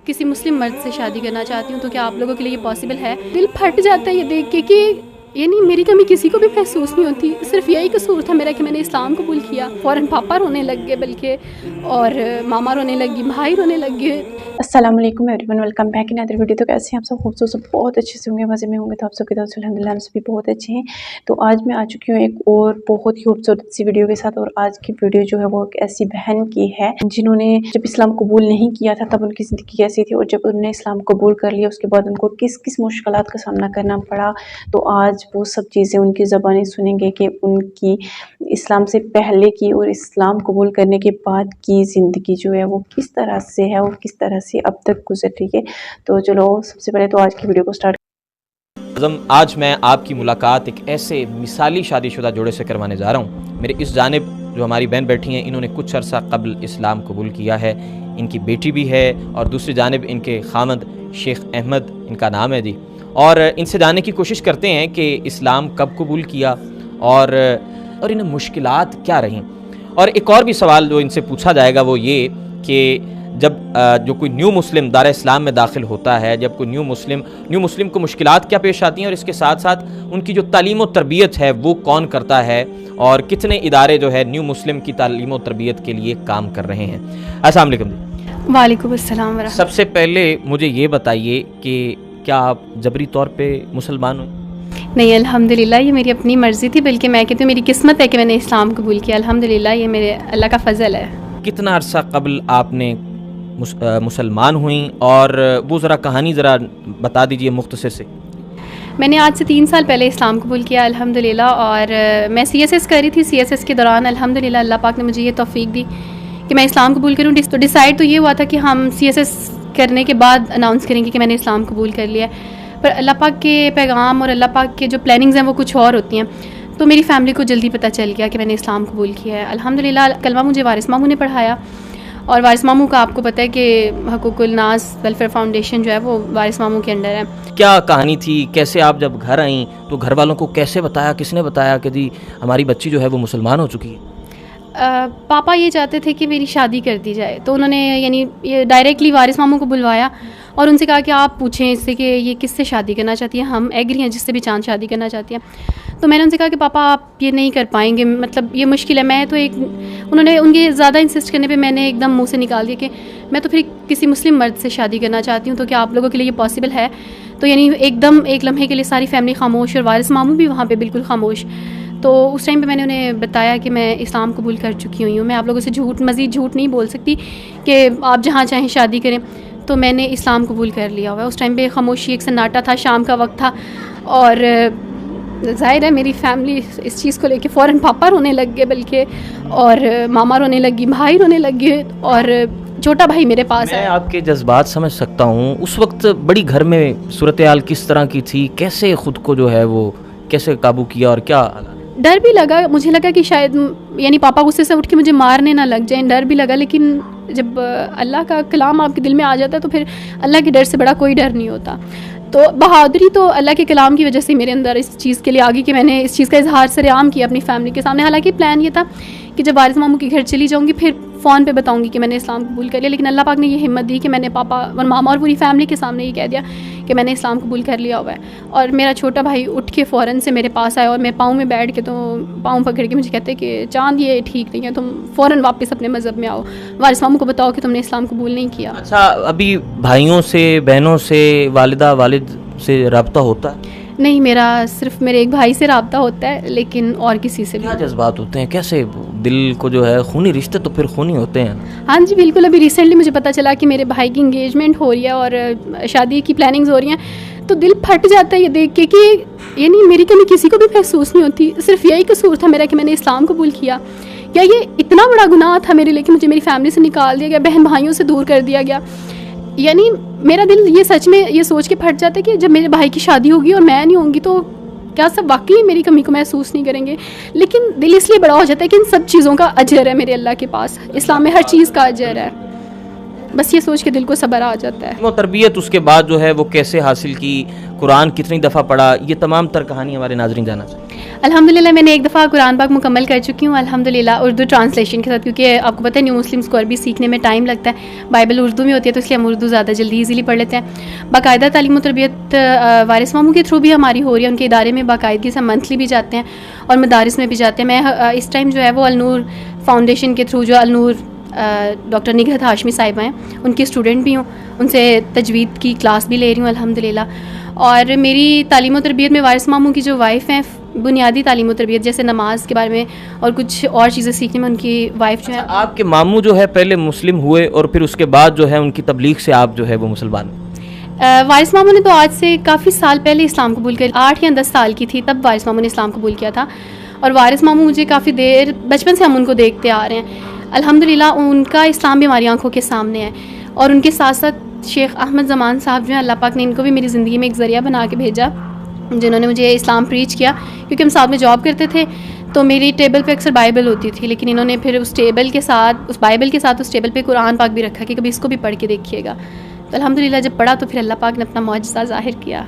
किसी मुस्लिम मर्द से शादी करना चाहती हूँ, तो क्या आप लोगों के लिए ये पॉसिबल है? दिल फट जाता है ये देख के कि यानी मेरी कमी किसी को भी महसूस नहीं होती। सिर्फ यही कसूर था मेरा कि मैंने इस्लाम कबूल किया। फ़ौरन पापा रोने लग गए, बल्कि और मामा रोने लगी, भाई रोने लग गए। अस्सलाम वालेकुम everyone, welcome back in other video. तो कैसे हैं आप सब? खूबसूरत सब बहुत अच्छे से होंगे, मज़े में होंगे। तो आप सबके तरफ से अल्हम्दुलिल्लाह हम सभी बहुत अच्छे हैं। तो आज मैं आ चुकी हूँ एक और बहुत ही खूबसूरत सी वीडियो के साथ। और आज की वीडियो जो है वो एक ऐसी बहन की है जिन्होंने जब इस्लाम कबूल नहीं किया था तब उनकी ज़िंदगी कैसी थी, और जब उन्होंने इस्लाम कबूल कर लिया उसके बाद उनको किस किस मुश्किलात का सामना करना पड़ा। तो आज वो सब चीज़ें उनकी ज़बानी सुनेंगे कि उनकी इस्लाम से पहले की और इस्लाम कबूल करने के बाद की ज़िंदगी जो है वो किस तरह से है और किस तरह से अब तक गुजर रही है। तो चलो सबसे पहले तो आज की वीडियो को स्टार्ट। आज मैं आपकी मुलाकात एक ऐसे मिसाली शादीशुदा जोड़े से करवाने जा रहा हूँ। मेरे इस जानिब जो हमारी बहन बैठी हैं, इन्होंने कुछ अरसा कबल इस्लाम कबूल किया है। इनकी बेटी भी है और दूसरी जानिब इनके खामद शेख अहमद इनका नाम है जी। और इनसे जानने की कोशिश करते हैं कि इस्लाम कब कबूल किया और इन्हें मुश्किलात क्या रहीं। और एक और भी सवाल जो इनसे पूछा जाएगा वो ये कि जब जो कोई न्यू मुस्लिम दार इस्लाम में दाखिल होता है, जब कोई न्यू मुस्लिम को मुश्किलात क्या पेश आती हैं, और इसके साथ साथ उनकी जो तालीम और तरबियत है वो कौन करता है, और कितने इदारे जो है न्यू मुस्लिम की तालीम और तरबियत के लिए काम कर रहे हैं। अस्सलाम वालेकुम जी। वालेकुम अस्सलाम व रहमतुल्लाह। सबसे पहले मुझे ये बताइए कि क्या आप जबरी तौर पे मुसलमान हुई? नहीं, अल्हम्दुलिल्लाह ये मेरी अपनी मर्ज़ी थी, बल्कि मैं कहती हूँ मेरी किस्मत है कि मैंने इस्लाम कबूल किया। अल्हम्दुलिल्लाह ये मेरे अल्लाह का फ़ज़ल है। कितना अरसा कबल आपने मुसलमान हुई, और वो ज़रा कहानी ज़रा बता दीजिए मुख्तसर से। मैंने आज से 3 साल पहले इस्लाम कबूल किया अल्हम्दुलिल्लाह। और मैं CSS कर रही थी। CSS के दौरान अल्हम्दुलिल्लाह अल्लाह पाक ने मुझे ये तौफ़ीक दी कि मैं इस्लाम कबूल करूँ। तो डिसाइड तो ये हुआ था कि हम CSS करने के बाद अनाउंस करेंगे कि मैंने इस्लाम कबूल कर लिया। पर अल्लाह पाक के पैगाम और अल्लाह पाक के जो प्लानिंग्स हैं वो कुछ और होती हैं। तो मेरी फ़ैमिली को जल्दी पता चल गया कि मैंने इस्लाम कबूल किया है। अल्हम्दुलिल्लाह कलमा मुझे वारिस मामू ने पढ़ाया, और वारिस मामू का आपको पता है कि हकूकुल नास वेलफेयर फाउंडेशन जो है वो वारिस मामू के अंडर है। क्या कहानी थी, कैसे आप जब घर आई तो घर वालों को कैसे बताया, किसने बताया कि जी हमारी बच्ची जो है वो मुसलमान हो चुकी है? पापा ये चाहते थे कि मेरी शादी कर दी जाए, तो उन्होंने यानी ये डायरेक्टली वारिस मामू को बुलवाया और उनसे कहा कि आप पूछें इससे कि ये किससे शादी करना चाहती है, हम एग्री हैं जिससे भी चांद शादी करना चाहती है। तो मैंने उनसे कहा कि पापा आप ये नहीं कर पाएंगे, मतलब ये मुश्किल है। मैं तो उन्होंने उनके ज़्यादा इंसिस्ट करने पे मैंने एकदम मुंह से निकाल दिया कि मैं तो फिर किसी मुस्लिम मर्द से शादी करना चाहती हूँ, तो क्या आप लोगों के लिए ये पॉसिबल है? तो यानी एकदम एक लम्हे के लिए सारी फैमिली खामोश, और वारिस मामू भी वहाँ पर बिल्कुल खामोश। तो उस टाइम पे मैंने उन्हें बताया कि मैं इस्लाम कबूल कर चुकी हुई हूँ। मैं आप लोगों से मज़ीद झूठ नहीं बोल सकती कि आप जहाँ चाहें शादी करें। तो मैंने इस्लाम कबूल कर लिया हुआ है। उस टाइम पे खामोशी, एक सन्नाटा था, शाम का वक्त था, और ज़ाहिर है मेरी फैमिली इस चीज़ को लेके फ़ौरन पापा रोने लग गए, बल्कि और मामा रोने लगी, भाई रोने लग गए, और छोटा भाई मेरे पास है। मैं आपके जज्बात समझ सकता हूँ। उस वक्त बड़ी घर में सूरत हाल किस तरह की थी, कैसे ख़ुद को जो है वो कैसे काबू किया, और क्या डर भी लगा? मुझे लगा कि शायद यानी पापा गुस्से से उठ के मुझे मारने ना लग जाए, डर भी लगा। लेकिन जब अल्लाह का कलाम आपके दिल में आ जाता है तो फिर अल्लाह के डर से बड़ा कोई डर नहीं होता। तो बहादुरी तो अल्लाह के कलाम की वजह से मेरे अंदर इस चीज़ के लिए आ गई कि मैंने इस चीज़ का इजहार सरेआम किया अपनी फैमिली के सामने। हालांकि प्लान ये था कि जब वारिस मामू के घर चली जाऊँगी फिर फ़ोन पे बताऊँगी कि मैंने इस्लाम कबूल कर लिया। लेकिन अल्लाह पाक ने ये हिम्मत दी कि मैंने पापा और मामा और पूरी फैमिली के सामने ये कह दिया कि मैंने इस्लाम कबूल कर लिया हुआ है। और मेरा छोटा भाई उठ के फ़ौरन से मेरे पास आया और मैं पाँव में बैठ के, तो पाँव पकड़ के मुझे कहते कि चाँद ये ठीक नहीं है, तुम फ़ौरन वापस अपने मज़हब में आओ, वारिस मामू को बताओ कि तुमने इस्लाम कबूल नहीं किया। अच्छा, अभी भाइयों से, बहनों से, वालिदा वालिद से रब्ता होता है? नहीं, मेरा सिर्फ मेरे एक भाई से रब्ता होता है, लेकिन और किसी से भी। क्या जज्बात होते हैं, कैसे दिल को जो है, खूनी रिश्ते तो फिर खूनी होते हैं। हाँ जी बिल्कुल। अभी रिसेंटली मुझे पता चला कि मेरे भाई की इंगेजमेंट हो रही है और शादी की प्लानिंग्स हो रही हैं, तो दिल फट जाता है ये देख के कि यानी मेरी कमी किसी को भी महसूस नहीं होती। सिर्फ यही कसूर था मेरा कि मैंने इस्लाम कबूल किया। या ये इतना बड़ा गुनाह था मेरे लिए कि मुझे मेरी फैमिली से निकाल दिया गया, बहन भाइयों से दूर कर दिया गया। यानी मेरा दिल ये सच में ये सोच के फट जाता है कि जब मेरे भाई की शादी होगी और मैं नहीं होंगी तो क्या सब वाकई मेरी कमी को महसूस नहीं करेंगे। लेकिन दिल इसलिए बड़ा हो जाता है कि इन सब चीज़ों का अजर है मेरे अल्लाह के पास, इस्लाम में हर चीज़ का अजर है। बस ये सोच के दिल को सब्र आ जाता है। वो तरबियत उसके बाद जो है वो कैसे हासिल की, कुरान कितनी दफ़ा पढ़ा, ये तमाम तर कहानी हमारे नाज़रीन जाना चाहिए। अल्हम्दुलिल्लाह मैंने एक दफ़ा कुरान पाक मुकम्मल कर चुकी हूँ अल्हम्दुलिल्लाह, उर्दू ट्रांसलेशन के साथ, क्योंकि आपको पता है न्यू मुस्लिम्स को अरबी सीखने में टाइम लगता है। बाइबल उर्दू में होती है तो इसलिए हम उर्दू ज़्यादा जल्दी इजीली पढ़ लेते हैं। बाकायदा तालीम और तरबियत वारिस मामू के थ्रू भी हमारी हो रही है, उनके इदारे में बाकायदगी से मंथली भी जाते हैं और मदारिस में भी जाते हैं। मैं इस टाइम जो है वो अलनूर फाउंडेशन के थ्रू, जो अलनूर डॉक्टर निगहत हाशमी साहिबा हैं, उनकी स्टूडेंट भी हूँ, उनसे तजवीद की क्लास भी ले रही हूँ अल्हम्दुलिल्लाह। और मेरी तालीम और तरबियत में वारिस मामू की जो वाइफ़ हैं, बुनियादी तालीम और तरबियत जैसे नमाज के बारे में और कुछ और चीज़ें सीखने में उनकी वाइफ जो है। आपके मामू जो है पहले मुस्लिम हुए और फिर उसके बाद जो है उनकी तबलीग से आप जो है वो मुसलमान। वारिस मामू ने तो आज से काफ़ी साल पहले इस्लाम कबूल कर, 8 या 10 साल की थी तब वारिस मामू ने इस्लाम कबूल किया था। और वारिस मामू मुझे काफ़ी देर, बचपन से हम उनको देखते आ रहे हैं अल्हम्दुलिल्लाह। उनका इस्लाम भी हमारी आंखों के सामने है। और उनके साथ साथ शेख अहमद ज़मान साहब जो हैं, अल्लाह पाक ने इनको भी मेरी ज़िंदगी में एक ज़रिया बना के भेजा, जिन्होंने मुझे इस्लाम प्रीच किया। क्योंकि हम साथ में जॉब करते थे तो मेरी टेबल पे अक्सर बाइबल होती थी, लेकिन इन्होंने फिर उस टेबल के साथ, उस बाइबल के साथ उस टेबल पे कुरान पाक भी रखा कि कभी इसको भी पढ़ के देखिएगा। तो अल्हम्दुलिल्लाह जब पढ़ा तो फिर अल्लाह पाक ने अपना मौजज़ा ज़ाहिर किया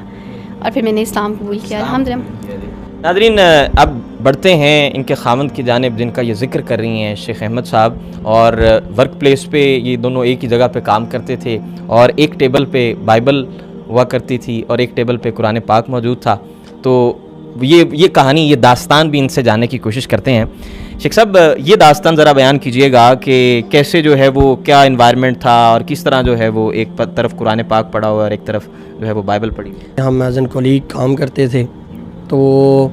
और फिर मैंने इस्लाम कबूल किया अल्हम्दुलिल्लाह। नाज़रीन, अब बढ़ते हैं इनके खामंद की जानिब, जिनका ये जिक्र कर रही हैं शेख अहमद साहब। और वर्क प्लेस पे ये दोनों एक ही जगह पे काम करते थे और एक टेबल पे बाइबल हुआ करती थी और एक टेबल पे कुरान पाक मौजूद था। तो ये कहानी, ये दास्तान भी इनसे जानने की कोशिश करते हैं। शेख साहब, ये दास्तान ज़रा बयान कीजिएगा कि कैसे जो है वो, क्या इन्वायरमेंट था और किस तरह जो है वो एक तरफ कुरान पाक पढ़ा हुआ और एक तरफ जो है वो बाइबल पढ़ी। हम एज एन कोलीग काम करते थे, तो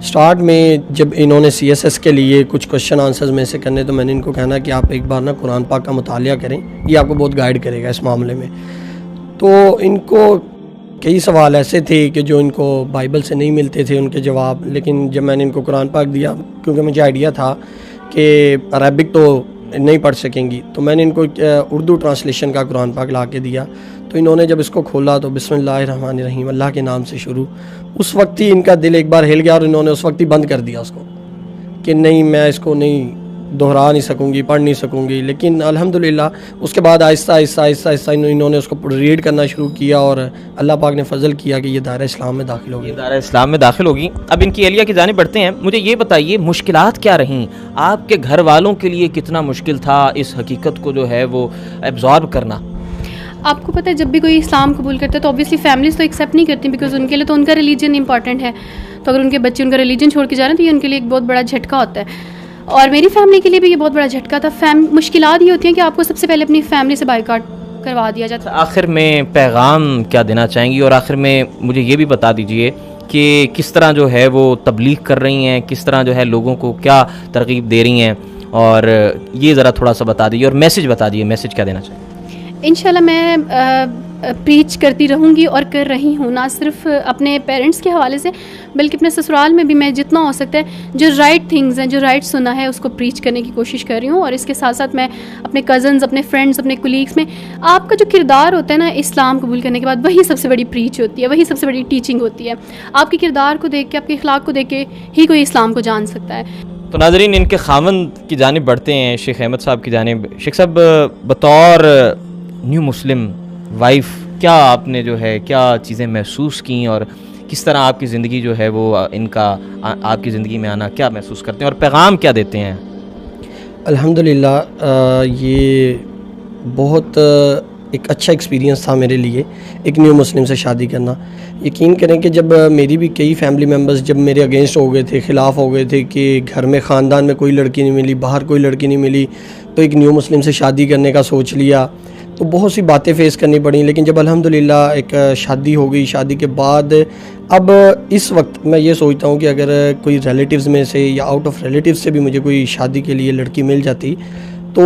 स्टार्ट में जब इन्होंने CSS के लिए कुछ क्वेश्चन आंसर्स में से करने, तो मैंने इनको कहना कि आप एक बार ना कुरान पाक का मुतालिया करें, ये आपको बहुत गाइड करेगा इस मामले में। तो इनको कई सवाल ऐसे थे कि जो इनको बाइबल से नहीं मिलते थे उनके जवाब, लेकिन जब मैंने इनको कुरान पाक दिया, क्योंकि मुझे आइडिया था कि अरबिक तो नहीं पढ़ सकेंगी, तो मैंने इनको उर्दू ट्रांसलेशन का कुरान पाक ला के दिया। तो इन्होंने जब इसको खोला तो बिस्मिल्लाहिर्रहमानिर्रहीम, अल्लाह के नाम से शुरू। उस वक्त ही इनका दिल एक बार हिल गया और इन्होंने उस वक्त ही बंद कर दिया उसको कि नहीं, मैं इसको नहीं दोहरा नहीं सकूँगी, पढ़ नहीं सकूँगी। लेकिन अल्हम्दुलिल्लाह उसके बाद आहिस्ता आहिस्ता इन्होंने उसको रीड करना शुरू किया और अल्लाह पाक ने फ़ज़ल किया कि ये दायरा इस्लाम में दाखिल होगी। दायरा इस्लाम में दाखिल होगी। अब इनकी एलिया की जानिब बढ़ते हैं। मुझे ये बताइए, मुश्किलात क्या रहीं आपके घर वालों के लिए? कितना मुश्किल था इस हकीकत को जो है वो एब्जॉर्ब करना? आपको पता है, जब भी कोई इस्लाम कबूल करता है तो ऑब्वियसली फैमिलीज़ तो एक्सेप्ट नहीं करती, बिकॉज उनके लिए तो उनका रिलीजन इंपॉर्टेंट है। तो अगर उनके बच्चे उनका रिलीजन छोड़ के जा रहे हैं तो ये उनके लिए एक बहुत बड़ा झटका होता है। और मेरी फैमिली के लिए भी ये बहुत बड़ा झटका था। मुश्किलात ये होती हैं कि आपको सबसे पहले अपनी फैमिली से बाइकआउट करवा दिया जाता है। आखिर में पैगाम क्या देना चाहेंगी? और आखिर में मुझे ये भी बता दीजिए कि किस तरह जो है वो तबलीग कर रही हैं, किस तरह जो है लोगों को क्या तरगीब दे रही हैं, और ये ज़रा थोड़ा सा बता दीजिए और मैसेज बता दीजिए, मैसेज क्या देना चाहिए? इंशाल्लाह मैं प्रीच करती रहूँगी और कर रही हूँ, ना सिर्फ अपने पेरेंट्स के हवाले से बल्कि अपने ससुराल में भी मैं जितना हो सकता है जो राइट थिंग्स हैं, जो राइट सुना है उसको प्रीच करने की कोशिश कर रही हूँ। और इसके साथ साथ मैं अपने कज़न्स, अपने फ्रेंड्स, अपने कुलीग्स में आपका जो किरदार होता है ना इस्लाम कबूल करने के बाद, वही सबसे बड़ी प्रीच होती है, वही सबसे बड़ी टीचिंग होती है। आपके किरदार को देख के, आपके अखलाक को देख के ही कोई इस्लाम को जान सकता है। तो नाज़रीन, इनके खामंद की जानिब बढ़ते हैं, शेख अहमद साहब की जानिब। शेख साहब, बतौर न्यू मुस्लिम वाइफ क्या आपने जो है क्या चीज़ें महसूस की और किस तरह आपकी ज़िंदगी जो है वो इनका आपकी ज़िंदगी में आना क्या महसूस करते हैं और पैगाम क्या देते हैं? अल्हम्दुलिल्लाह ये बहुत एक अच्छा एक्सपीरियंस था मेरे लिए, एक न्यू मुस्लिम से शादी करना। यकीन करें कि जब मेरी भी कई फैमिली मेम्बर्स जब मेरे अगेंस्ट हो गए थे, ख़िलाफ़ हो गए थे कि घर में ख़ानदान में कोई लड़की नहीं मिली, बाहर कोई लड़की नहीं मिली, तो एक न्यू मुस्लिम से शादी करने का सोच लिया। तो बहुत सी बातें फ़ेस करनी पड़ी, लेकिन जब अल्हम्दुलिल्लाह एक शादी हो गई, शादी के बाद अब इस वक्त मैं ये सोचता हूँ कि अगर कोई रिलेटिव्स में से या आउट ऑफ रिलेटिव्स से भी मुझे कोई शादी के लिए लड़की मिल जाती, तो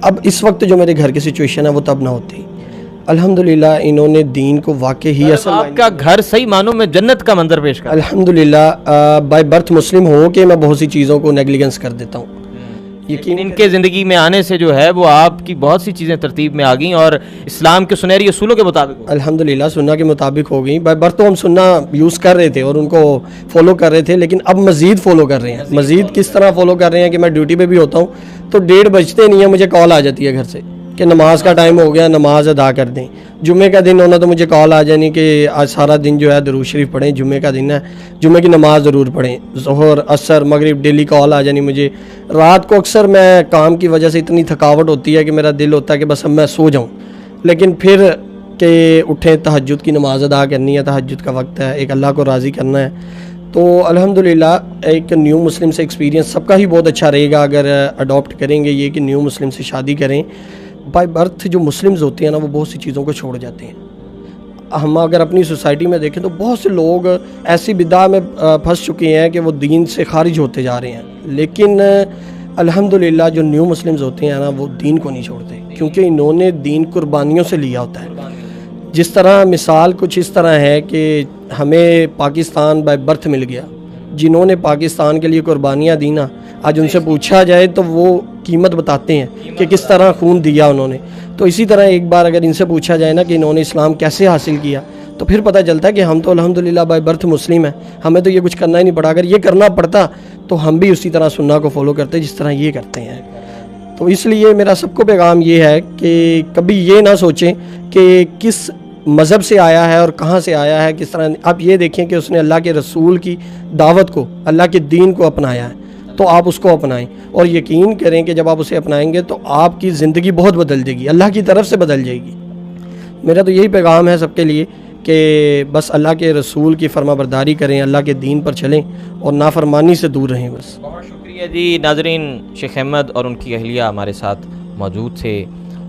अब इस वक्त जो मेरे घर की सिचुएशन है वो तब ना होती। अल्हम्दुलिल्लाह इन्होंने दीन को वाकई ही असल आपका घर सही मानों में जन्नत का मंजर पेश कर। अल्हम्दुलिल्लाह बाय बर्थ मुस्लिम हो के मैं बहुत सी चीज़ों को नेग्लिजेंस कर देता हूँ। यकीन इनके ज़िंदगी में आने से जो है वो आपकी बहुत सी चीज़ें तरतीब में आ गई और इस्लाम के सुनहरी असूलों के मुताबिक अल्हम्दुलिल्लाह सुन्ना के मुताबिक हो गई। बाय बर्थ तो हम सुन्ना यूज़ कर रहे थे और उनको फॉलो कर रहे थे, लेकिन अब मज़ीद फ़ॉलो कर रहे हैं। मज़ीद किस तरह फॉलो कर रहे हैं कि मैं ड्यूटी पे भी होता हूँ तो 1:30 बजते नहीं है मुझे कॉल आ जाती है घर से कि नमाज का टाइम हो गया, नमाज अदा कर दें। जुम्मे का दिन होना तो मुझे कॉल आ जानी कि आज सारा दिन जो है दरूद शरीफ पढ़ें, जुम्मे का दिन है, जुम्मे की नमाज़ ज़रूर पढ़ें। ज़ोहर, असर, मगरिब डेली कॉल आ जानी मुझे। रात को अक्सर मैं काम की वजह से इतनी थकावट होती है कि मेरा दिल होता है कि बस अब मैं सो जाऊँ, लेकिन फिर के उठें, तहज्जुद की नमाज़ अदा करनी है, तहज्जुद का वक्त है, एक अल्लाह को राज़ी करना है। तो अल्हम्दुलिल्लाह एक न्यू मुस्लिम से एक्सपीरियंस सबका ही बहुत अच्छा रहेगा अगर अडॉप्ट करेंगे ये कि न्यू मुस्लिम से शादी करें। बाय बर्थ जो मुस्लिम्स होते हैं ना, वो बहुत सी चीज़ों को छोड़ जाते हैं। हम अगर अपनी सोसाइटी में देखें तो बहुत से लोग ऐसी बिदा में फंस चुके हैं कि वो दीन से खारिज होते जा रहे हैं, लेकिन अल्हम्दुलिल्लाह जो न्यू मुस्लिम्स होते हैं ना, वो दीन को नहीं छोड़ते, क्योंकि इन्होंने दीन कुर्बानियों से लिया होता है। जिस तरह मिसाल कुछ इस तरह है कि हमें पाकिस्तान बाय बर्थ मिल गया, जिन्होंने पाकिस्तान के लिए कुर्बानियाँ दी ना, आज उनसे पूछा जाए तो वो कीमत बताते हैं कि किस तरह खून दिया उन्होंने। तो इसी तरह एक बार अगर इनसे पूछा जाए ना कि इन्होंने इस्लाम कैसे हासिल किया, तो फिर पता चलता है कि हम तो अल्हम्दुलिल्लाह बाय बर्थ मुस्लिम हैं, हमें तो ये कुछ करना ही नहीं पड़ा। अगर ये करना पड़ता तो हम भी उसी तरह सुन्ना को फॉलो करते जिस तरह ये करते हैं। तो इसलिए मेरा सबको पैगाम ये है कि कभी ये ना सोचें कि किस मज़हब से आया है और कहाँ से आया है, किस तरह। आप ये देखें कि उसने अल्लाह के रसूल की दावत को, अल्लाह के दीन को अपनाया है, तो आप उसको अपनाएं और यकीन करें कि जब आप उसे अपनाएंगे तो आपकी ज़िंदगी बहुत बदल जाएगी, अल्लाह की तरफ से बदल जाएगी। मेरा तो यही पैगाम है सबके लिए कि बस अल्लाह के रसूल की फरमाबरदारी करें, अल्लाह के दीन पर चलें और नाफरमानी से दूर रहें। बस बहुत शुक्रिया जी। नाजरीन, शेख अहमद और उनकी अहलिया हमारे साथ मौजूद थे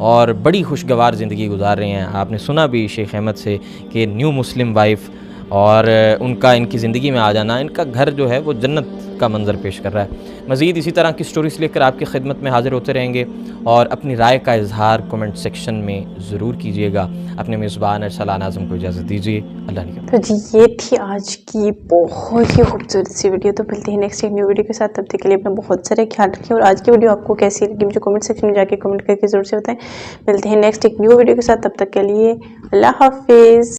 और बड़ी खुशगवार ज़िंदगी गुजार रहे हैं। आपने सुना भी शेख अहमद से कि न्यू मुस्लिम वाइफ और उनका इनकी ज़िंदगी में आ जाना, इनका घर जो है वो जन्नत का मंजर पेश कर रहा है। मज़ीद इसी तरह की स्टोरीज लेकर आपकी खिदमत में हाज़िर होते रहेंगे और अपनी राय का इजहार कमेंट सेक्शन में ज़रूर कीजिएगा। अपने मेज़बान अरसलान आज़म को इजाज़त दीजिए। अल्लाह ने। तो जी ये थी आज की बहुत ही खूबसूरत सी वीडियो। तो मिलते हैं नेक्स्ट एक न्यू वीडियो के साथ, तब तक के लिए अपना बहुत सारे ख्याल रखिए। और आज की वीडियो आपको कैसी लगी मुझे कमेंट सेक्शन में जाके कमेंट करके ज़रूर से बताएं। मिलते हैं नेक्स्ट एक न्यू वीडियो के साथ, तब तक के लिए अल्लाह हाफिज़।